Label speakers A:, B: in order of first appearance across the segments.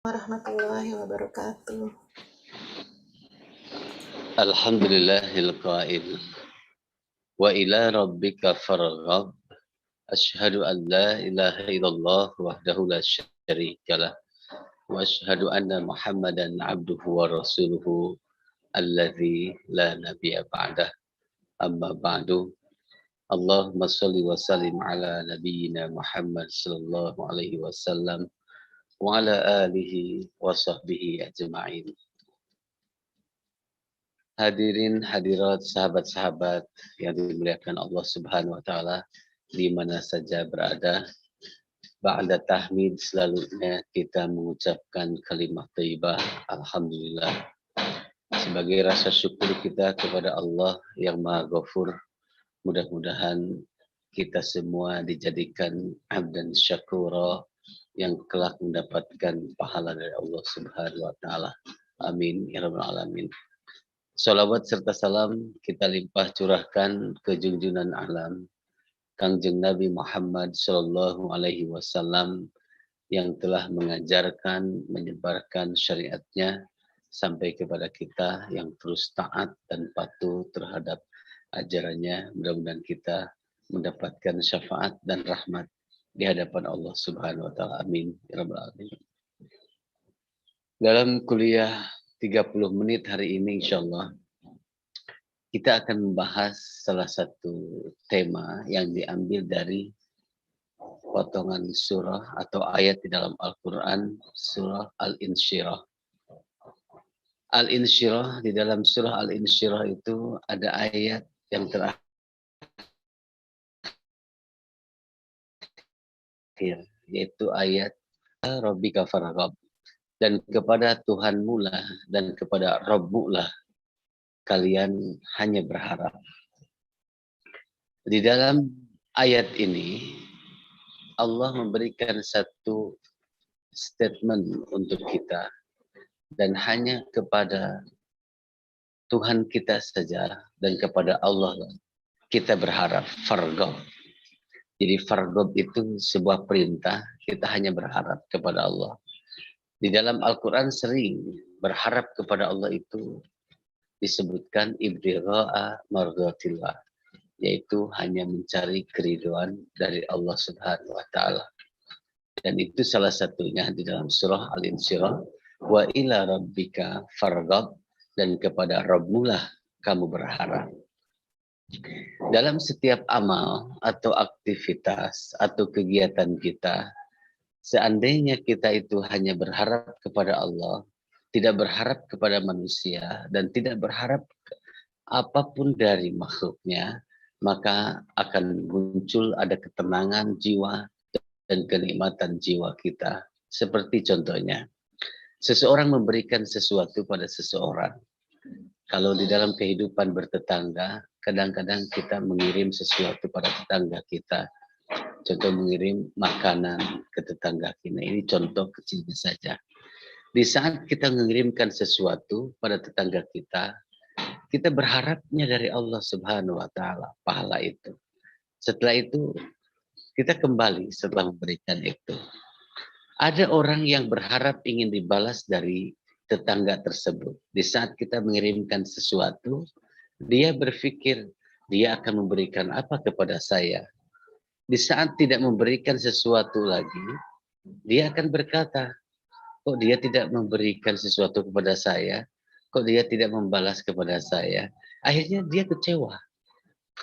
A: Warahmatullahi wabarakatuh.
B: Alhamdulillahil qail wa ila rabbika farghab asyhadu an la ilaha illallah wahdahu la syarikalah wa asyhadu anna muhammadan abduhu wa rasuluhu alladzi la nabiyya ba'dah amma ba'du. Allahumma shalli wa sallim ala nabiyyina Muhammad sallallahu alaihi wasallam wa ala alihi wa sahbihi ajma'in. Hadirin hadirat sahabat-sahabat yang dimuliakan Allah Subhanahu wa taala di mana saja berada. Ba'da tahmid selalunya kita mengucapkan kalimat thayyibah alhamdulillah sebagai rasa syukur kita kepada Allah yang Maha Ghafur. Mudah-mudahan kita semua dijadikan abdan syakura yang kelak mendapatkan pahala dari Allah Subhanahu wa taala. Amin ya rabbal alamin. Salawat serta salam kita limpah curahkan ke junjungan alam Kangjeng Nabi Muhammad Sallallahu Alaihi Wasallam yang telah mengajarkan, menyebarkan syariatnya sampai kepada kita yang terus taat dan patuh terhadap ajarannya. Mudah-mudahan kita mendapatkan syafaat dan rahmat di hadapan Allah Subhanahu Wa Taala. Amin. Ya Rabbal Alamin. Dalam kuliah 30 menit hari ini insyaallah kita akan membahas salah satu tema yang diambil dari potongan surah atau ayat di dalam Al-Quran, surah Al-Insyirah. Al-Insyirah, di dalam surah Al-Insyirah itu ada ayat yang terakhir, yaitu ayat Rabbika farghab. Dan kepada Tuhanmu lah dan kepada Rabbmu lah kalian hanya berharap. Di dalam ayat ini Allah memberikan satu statement untuk kita dan hanya kepada Tuhan kita saja dan kepada Allah kita berharap. Farghab. Jadi farghab itu sebuah perintah, kita hanya berharap kepada Allah. Di dalam Al-Quran sering berharap kepada Allah itu disebutkan ibtigha'a mardhatillah, yaitu hanya mencari keriduan dari Allah Subhanahu wa taala. Dan itu salah satunya di dalam surah Al-Insyirah, wa ila rabbika farghab, dan kepada Rabbmu lah kamu berharap. Dalam setiap amal atau aktivitas atau kegiatan kita, seandainya kita itu hanya berharap kepada Allah, tidak berharap kepada manusia, dan tidak berharap apapun dari makhluknya, maka akan muncul ada ketenangan jiwa dan kenikmatan jiwa kita. Seperti contohnya, seseorang memberikan sesuatu pada seseorang. Kalau di dalam kehidupan bertetangga, kadang-kadang kita mengirim sesuatu pada tetangga kita. Contoh mengirim makanan ke tetangga kita. Ini contoh kecilnya saja. Di saat kita mengirimkan sesuatu pada tetangga kita berharapnya dari Allah Subhanahu wa taala pahala itu. Setelah itu kita kembali setelah memberikan itu. Ada orang yang berharap ingin dibalas dari tetangga tersebut. Di saat kita mengirimkan sesuatu, dia berpikir dia akan memberikan apa kepada saya. Di saat tidak memberikan sesuatu lagi, dia akan berkata, kok dia tidak memberikan sesuatu kepada saya? Kok dia tidak membalas kepada saya? Akhirnya dia kecewa,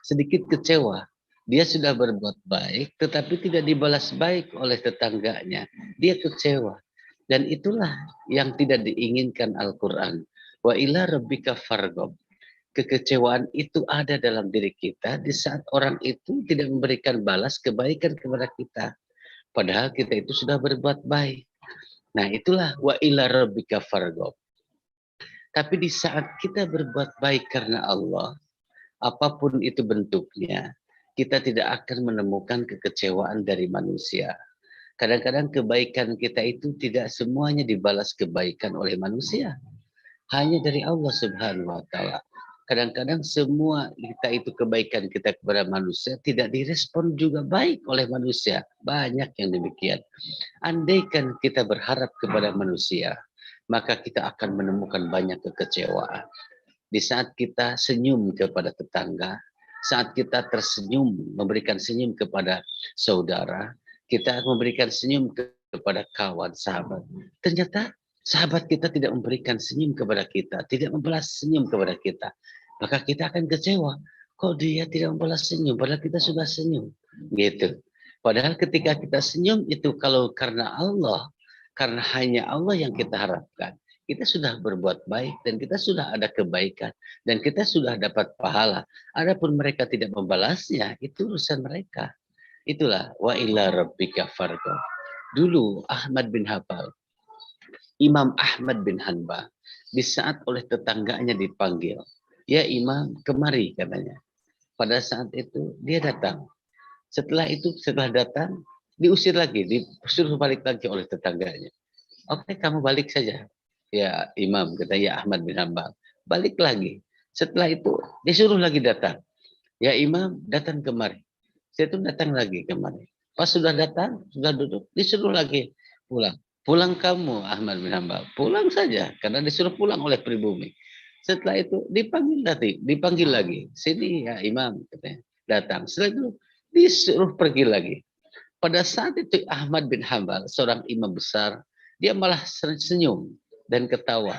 B: sedikit kecewa. Dia sudah berbuat baik, tetapi tidak dibalas baik oleh tetangganya. Dia kecewa. Dan itulah yang tidak diinginkan Al-Quran. Wa ila rabbika farghab. Kekecewaan itu ada dalam diri kita di saat orang itu tidak memberikan balas kebaikan kepada kita. Padahal kita itu sudah berbuat baik. Nah itulah wa ila rabbika farghab. Tapi di saat kita berbuat baik karena Allah, apapun itu bentuknya, kita tidak akan menemukan kekecewaan dari manusia. Kadang-kadang kebaikan kita itu tidak semuanya dibalas kebaikan oleh manusia. Hanya dari Allah Subhanahu wa taala. Kadang-kadang semua kita itu kebaikan kita kepada manusia tidak direspon juga baik oleh manusia. Banyak yang demikian. Andaikan kita berharap kepada manusia, maka kita akan menemukan banyak kekecewaan. Di saat kita senyum kepada tetangga, saat kita tersenyum, memberikan senyum kepada saudara, kita memberikan senyum kepada kawan, sahabat. Ternyata sahabat kita tidak memberikan senyum kepada kita, tidak membalas senyum kepada kita. Maka kita akan kecewa. Kok dia tidak membalas senyum, padahal kita sudah senyum. Gitu. Padahal ketika kita senyum itu kalau karena Allah, karena hanya Allah yang kita harapkan, kita sudah berbuat baik dan kita sudah ada kebaikan dan kita sudah dapat pahala. Adapun mereka tidak membalasnya, itu urusan mereka. Itulah wa ila rabbika farghab. Dulu Ahmad bin Hanbal, Imam Ahmad bin Hanbal, di saat oleh tetangganya dipanggil, ya Imam, kemari katanya. Pada saat itu dia datang. Setelah datang, diusir lagi, disuruh balik lagi oleh tetangganya. Oke, kamu balik saja. Ya Imam, kata ya Ahmad bin Hanbal. Balik lagi. Setelah itu, disuruh lagi datang. Ya Imam, datang kemari. Saya itu datang lagi kemari. Pas sudah datang, sudah duduk, disuruh lagi pulang. Pulang kamu, Ahmad bin Hanbal. Pulang saja, karena disuruh pulang oleh pribumi. Setelah itu, dipanggil lagi. Sini ya Imam, katanya. Datang. Setelah itu, disuruh pergi lagi. Pada saat itu Ahmad bin Hanbal, seorang imam besar, dia malah senyum dan ketawa.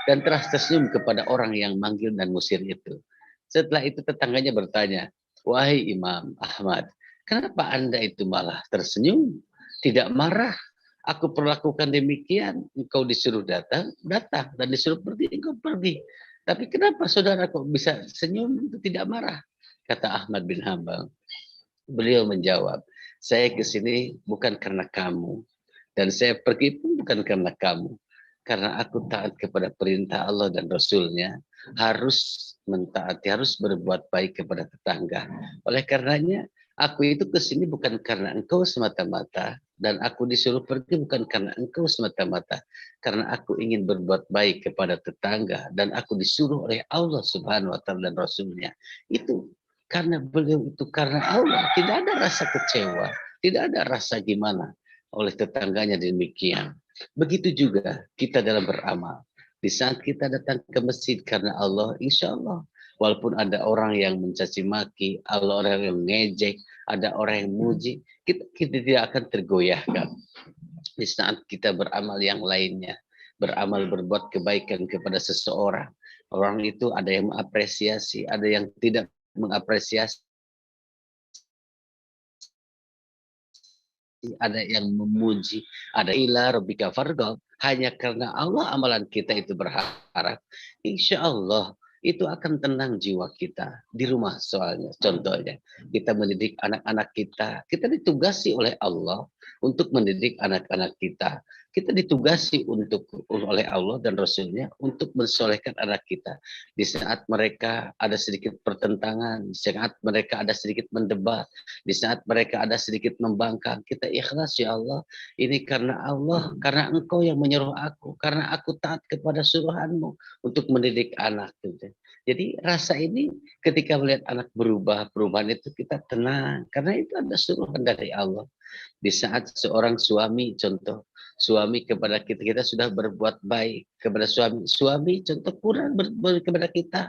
B: Dan tersenyum kepada orang yang manggil dan musir itu. Setelah itu tetangganya bertanya, wahai Imam Ahmad, kenapa Anda itu malah tersenyum? Tidak marah? Aku perlakukan demikian, engkau disuruh datang, datang. Dan disuruh pergi, engkau pergi. Tapi kenapa saudara kok bisa senyum itu tidak marah? Kata Ahmad bin Hanbal. Beliau menjawab, saya ke sini bukan karena kamu. Dan saya pergi pun bukan karena kamu. Karena aku taat kepada perintah Allah dan Rasulnya, harus mentaati, harus berbuat baik kepada tetangga. Oleh karenanya, aku itu ke sini bukan karena engkau semata-mata, dan aku disuruh pergi bukan karena engkau semata-mata. Karena aku ingin berbuat baik kepada tetangga, dan aku disuruh oleh Allah Subhanahu wa Ta'ala dan Rasulnya. Itu karena beliau itu karena Allah, tidak ada rasa kecewa, tidak ada rasa gimana oleh tetangganya demikian. Begitu juga kita dalam beramal. Di saat kita datang ke masjid karena Allah, insya Allah, walaupun ada orang yang mencaci maki, ada orang yang mengejek, ada orang yang muji, kita tidak akan tergoyahkan. Di saat kita beramal yang lainnya, beramal berbuat kebaikan kepada seseorang, orang itu ada yang mengapresiasi, ada yang tidak mengapresiasi, ada yang memuji, ada ila rabbika farghab, hanya karena Allah amalan kita itu berharap, insya Allah itu akan tenang jiwa kita di rumah. Soalnya contohnya kita mendidik anak-anak kita ditugasi oleh Allah untuk mendidik anak-anak kita ditugasi oleh Allah dan Rasulnya untuk mensolehkan anak kita. Di saat mereka ada sedikit pertentangan, di saat mereka ada sedikit mendebat, di saat mereka ada sedikit membangkang, kita ikhlas, ya Allah, ini karena Allah, karena Engkau yang menyuruh aku, karena aku taat kepada suruhan-Mu untuk mendidik anak. Gitu. Jadi rasa ini ketika melihat anak berubah, perubahan itu kita tenang, karena itu ada suruhan dari Allah. Di saat seorang suami, contoh, suami kepada kita sudah berbuat baik kepada suami contoh kurang kepada kita,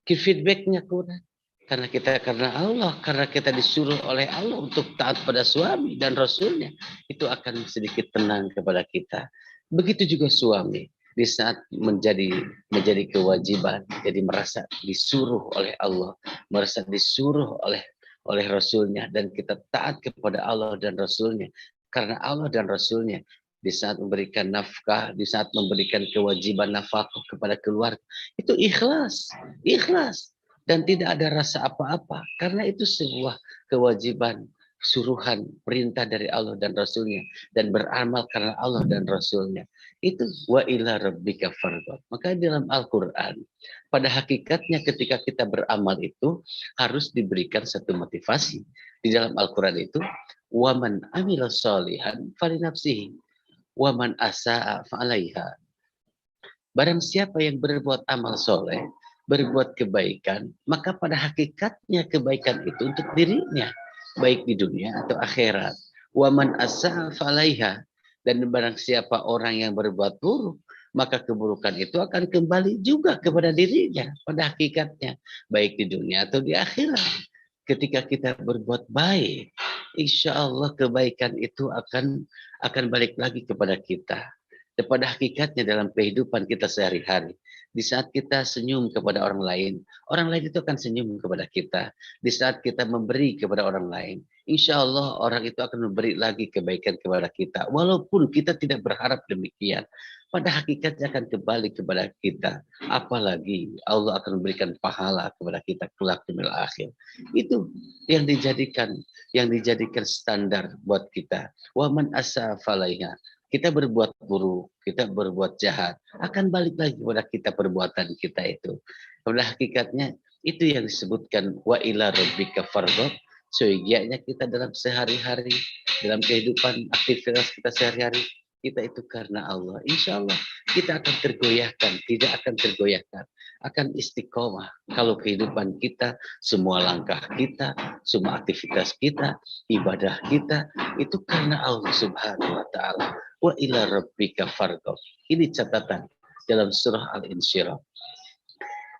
B: feedbacknya kurang. Karena Allah, karena kita disuruh oleh Allah untuk taat pada suami dan Rasulnya, itu akan sedikit tenang kepada kita. Begitu juga suami, di saat menjadi kewajiban, jadi merasa disuruh oleh Allah, merasa disuruh oleh Rasulnya, dan kita taat kepada Allah dan Rasulnya. Karena Allah dan Rasulnya, di saat memberikan nafkah, di saat memberikan kewajiban nafkah kepada keluarga, itu ikhlas, ikhlas. Dan tidak ada rasa apa-apa, karena itu sebuah kewajiban, suruhan, perintah dari Allah dan Rasulnya, dan beramal karena Allah dan Rasulnya. Itu wa ila rabbika farghab. Maka dalam Al-Quran, pada hakikatnya ketika kita beramal itu harus diberikan satu motivasi. Di dalam Al-Quran itu, waman amila sholihan falinafsihi, waman asa'a fa'alaiha. Barang siapa yang berbuat amal soleh, berbuat kebaikan, maka pada hakikatnya kebaikan itu untuk dirinya, baik di dunia atau akhirat. Wa man asaa falaiha, dan barang siapa orang yang berbuat buruk, maka keburukan itu akan kembali juga kepada dirinya pada hakikatnya, baik di dunia atau di akhirat. Ketika kita berbuat baik, insya Allah kebaikan itu akan balik lagi kepada kita. Dan pada hakikatnya dalam kehidupan kita sehari-hari, di saat kita senyum kepada orang lain itu akan senyum kepada kita. Di saat kita memberi kepada orang lain, insya Allah orang itu akan memberi lagi kebaikan kepada kita. Walaupun kita tidak berharap demikian, pada hakikatnya akan kembali kepada kita. Apalagi Allah akan memberikan pahala kepada kita kelak di akhir. Itu yang dijadikan standar buat kita. Waman asa falaiha. Kita berbuat buruk, kita berbuat jahat, akan balik lagi kepada kita perbuatan kita itu. Pada hakikatnya itu yang disebutkan wa ila rabbika farghab. Sehingga kita dalam sehari-hari, dalam kehidupan aktivitas kita sehari-hari, kita itu karena Allah. Insya Allah kita akan tergoyahkan, tidak akan tergoyahkan, akan istiqomah. Kalau kehidupan kita, semua langkah kita, semua aktivitas kita, ibadah kita, itu karena Allah Subhanahu wa Ta'ala. Wa ila rabbika farghab. Ini catatan dalam surah Al-Insyirah.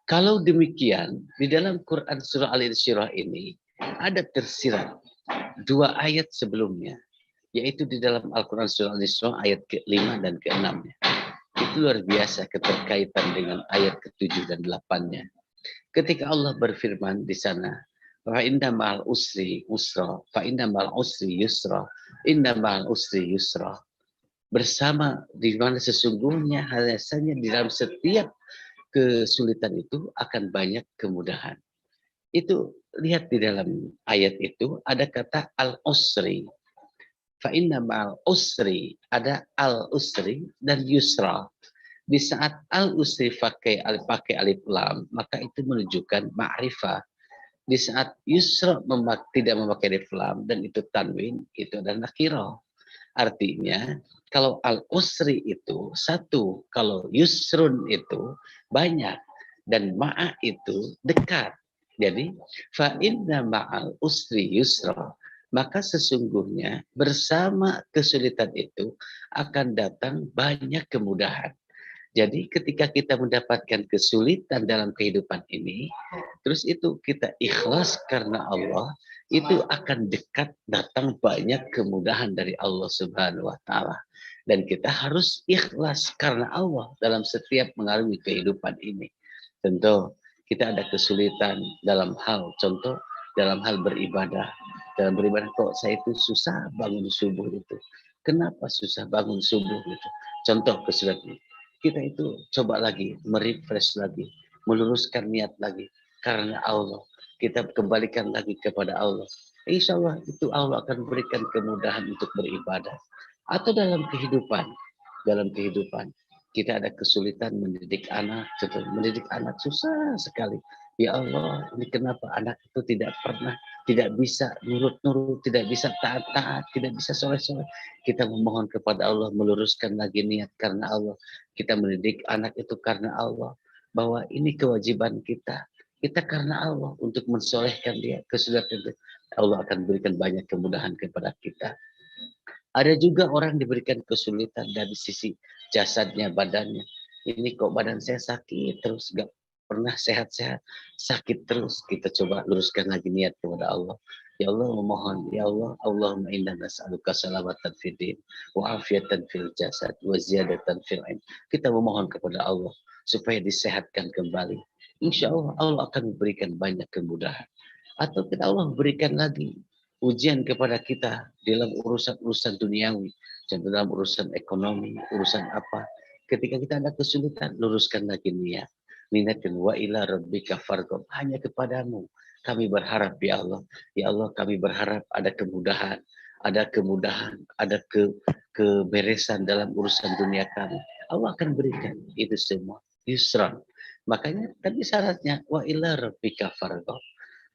B: Kalau demikian, di dalam Quran surah Al-Insyirah ini ada tersirat 2 ayat sebelumnya, yaitu di dalam Al-Quran surah Al-Insyirah ayat ke-5 dan ke-6. Itu luar biasa keterkaitan dengan ayat ke-7 dan 8-nya. Ketika Allah berfirman di sana, fa inna ma'al usri usra, fa inna ma'al usri yusra, inna ma'al usri yusra. Bersama di mana sesungguhnya hasilnya di dalam setiap kesulitan itu akan banyak kemudahan. Itu lihat di dalam ayat itu ada kata al-usri. Fa inna ma'al usri, ada al-usri dan yusra. Di saat al-usri pakai alif lam, maka itu menunjukkan ma'rifah. Di saat yusra tidak memakai alif lam dan itu tanwin, itu adalah nakirah. Artinya kalau al-usri itu satu, kalau yusrun itu banyak, dan ma'a itu dekat. Jadi fa inna ma'al usri yusra, maka sesungguhnya bersama kesulitan itu akan datang banyak kemudahan. Jadi ketika kita mendapatkan kesulitan dalam kehidupan ini, terus itu kita ikhlas karena Allah, itu akan dekat datang banyak kemudahan dari Allah Subhanahu wa Ta'ala. Dan kita harus ikhlas karena Allah dalam setiap mengalami kehidupan ini. Tentu kita ada kesulitan dalam hal, contoh dalam hal beribadah. Dalam beribadah kok saya itu susah bangun subuh itu. Kenapa susah bangun subuh itu? Contoh kesulitan. Kita itu coba lagi, merefresh lagi, meluruskan niat lagi. Karena Allah, kita kembalikan lagi kepada Allah. Insya Allah itu Allah akan berikan kemudahan untuk beribadah. Atau dalam kehidupan, kita ada kesulitan mendidik anak, mendidik anak susah sekali. Ya Allah, ini kenapa anak itu tidak bisa nurut-nurut, tidak bisa taat-taat, tidak bisa soleh-soleh. Kita memohon kepada Allah, meluruskan lagi niat karena Allah. Kita mendidik anak itu karena Allah. Bahwa ini kewajiban kita. Kita karena Allah untuk mensolehkan dia. Kesulitan itu Allah akan berikan banyak kemudahan kepada kita. Ada juga orang diberikan kesulitan dari sisi jasadnya, badannya. Ini kok badan saya sakit terus, gak pernah sehat-sehat, sakit terus. Kita coba luruskan lagi niat kepada Allah. Ya Allah memohon, ya Allah, Allahumma inna nas'aluka salamatan fid din wa afiatan fil jasad wa ziyadatan fil ilm. Kita memohon kepada Allah supaya disehatkan kembali. Insya Allah Allah akan memberikan banyak kemudahan. Atau kita Allah berikan lagi ujian kepada kita dalam urusan-urusan duniawi, dalam urusan ekonomi, urusan apa. Ketika kita ada kesulitan, luruskan lagi niat. Niatkan wa ila rabbika farghab, hanya kepadamu kami berharap ya Allah. Ya Allah, kami berharap ada kemudahan, ada keberesan dalam urusan dunia kami. Allah akan berikan itu semua. Yusran. Makanya tadi syaratnya wa ila rabbika farghab.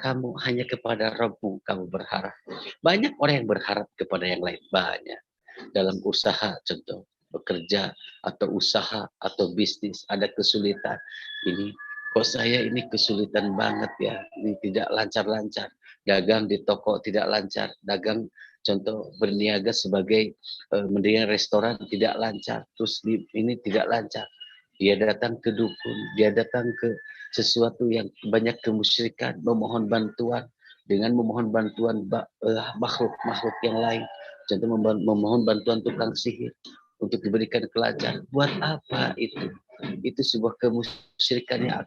B: Kamu hanya kepada Rabbmu kamu berharap. Banyak orang yang berharap kepada yang lain, banyak. Dalam usaha contoh, bekerja atau usaha atau bisnis ada kesulitan. Ini kok saya ini kesulitan banget ya, ini tidak lancar-lancar. Dagang di toko tidak lancar, dagang contoh berniaga sebagai mendirikan restoran tidak lancar, terus ini tidak lancar. Dia datang ke dukun, dia datang ke sesuatu yang banyak kemusyrikan, memohon bantuan dengan memohon bantuan makhluk-makhluk yang lain. Contoh memohon bantuan tukang sihir untuk diberikan kelancaran. Buat apa itu? Itu sebuah kemusyrikan yang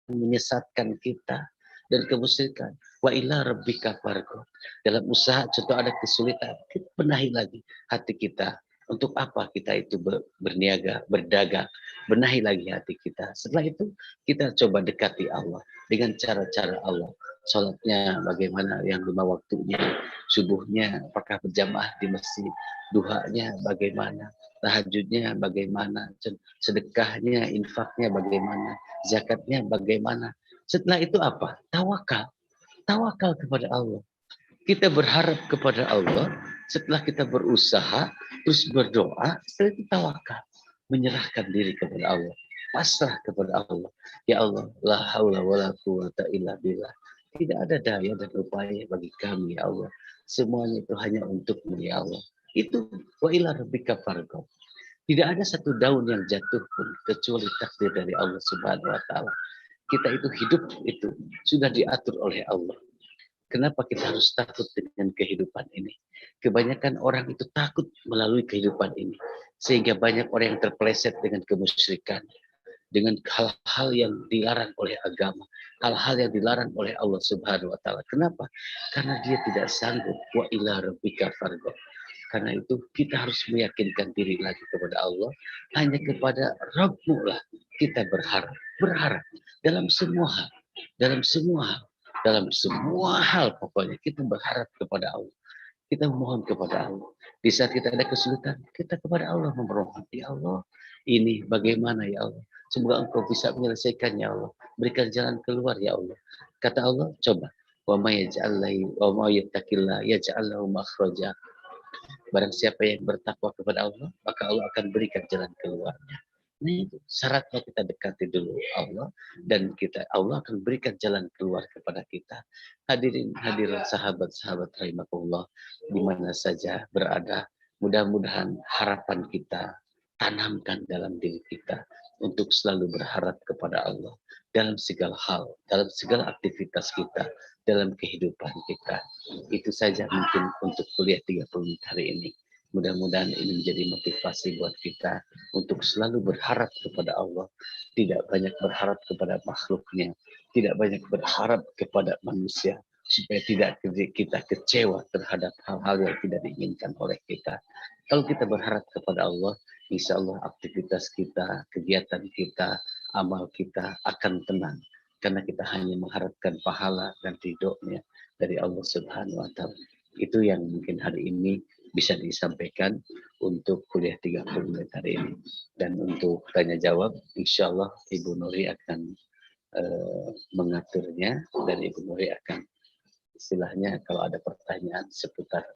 B: menyesatkan kita dan kemusyrikan. Wa ila rabbika farghab. Dalam usaha contoh ada kesulitan, kita benahi lagi hati kita. Untuk apa kita itu berniaga, berdagang, benahi lagi hati kita. Setelah itu kita coba dekati Allah dengan cara-cara Allah. Sholatnya bagaimana yang 5 waktunya, subuhnya apakah berjamaah di masjid, duhanya bagaimana, tahajudnya bagaimana, sedekahnya, infaknya bagaimana, zakatnya bagaimana. Setelah itu apa? Tawakal. Tawakal kepada Allah. Kita berharap kepada Allah, setelah kita berusaha, terus berdoa, setelah itu tawakal. Menyerahkan diri kepada Allah. Pasrah kepada Allah. Ya Allah, la haula wa la quwata illa billah. Tidak ada daya dan upaya bagi kami, ya Allah. Semuanya itu hanya untukmu, ya Allah. Itu wa ila rabbika farghab. Tidak ada satu daun yang jatuh pun kecuali takdir dari Allah Subhanahu wa taala. Kita itu hidup itu sudah diatur oleh Allah. Kenapa kita harus takut dengan kehidupan ini? Kebanyakan orang itu takut melalui kehidupan ini. Sehingga banyak orang yang terpeleset dengan kemusyrikan. Dengan hal-hal yang dilarang oleh agama. Hal-hal yang dilarang oleh Allah Subhanahu wa taala. Kenapa? Karena dia tidak sanggup. Wa ila rabbika farghab. Karena itu kita harus meyakinkan diri lagi kepada Allah. Hanya kepada Rabbmu lah kita berharap. Berharap dalam semua hal. Dalam semua hal. Dalam semua hal pokoknya kita berharap kepada Allah. Kita memohon kepada Allah. Di saat kita ada kesulitan, kita kepada Allah memohon. Ya Allah, ini bagaimana ya Allah? Semoga Engkau bisa menyelesaikan ya Allah. Berikan jalan keluar ya Allah. Kata Allah, coba. Wa may yaj'al wa may yattaqillah yaj'al lahu makhraja. Barang siapa yang bertakwa kepada Allah, maka Allah akan berikan jalan keluarnya. Nah itu syaratnya kita dekati dulu Allah dan Allah akan berikan jalan keluar kepada kita. Hadirin hadirin sahabat-sahabat rahimakumullah di mana saja berada, mudah-mudahan harapan kita tanamkan dalam diri kita untuk selalu berharap kepada Allah dalam segala hal, dalam segala aktivitas kita, dalam kehidupan kita. Itu saja mungkin untuk kuliah 30 menit hari ini. Mudah-mudahan ini menjadi motivasi buat kita untuk selalu berharap kepada Allah. Tidak banyak berharap kepada makhluknya. Tidak banyak berharap kepada manusia. Supaya tidak kita kecewa terhadap hal-hal yang tidak diinginkan oleh kita. Kalau kita berharap kepada Allah, insya Allah aktivitas kita, kegiatan kita, amal kita akan tenang. Karena kita hanya mengharapkan pahala dan ridhonya dari Allah Subhanahu wa taala. Itu yang mungkin hari ini bisa disampaikan untuk kuliah 30 menit hari ini. Dan untuk tanya jawab, insya Allah Ibu Nuri akan mengaturnya dan Ibu Nuri akan istilahnya kalau ada pertanyaan seputar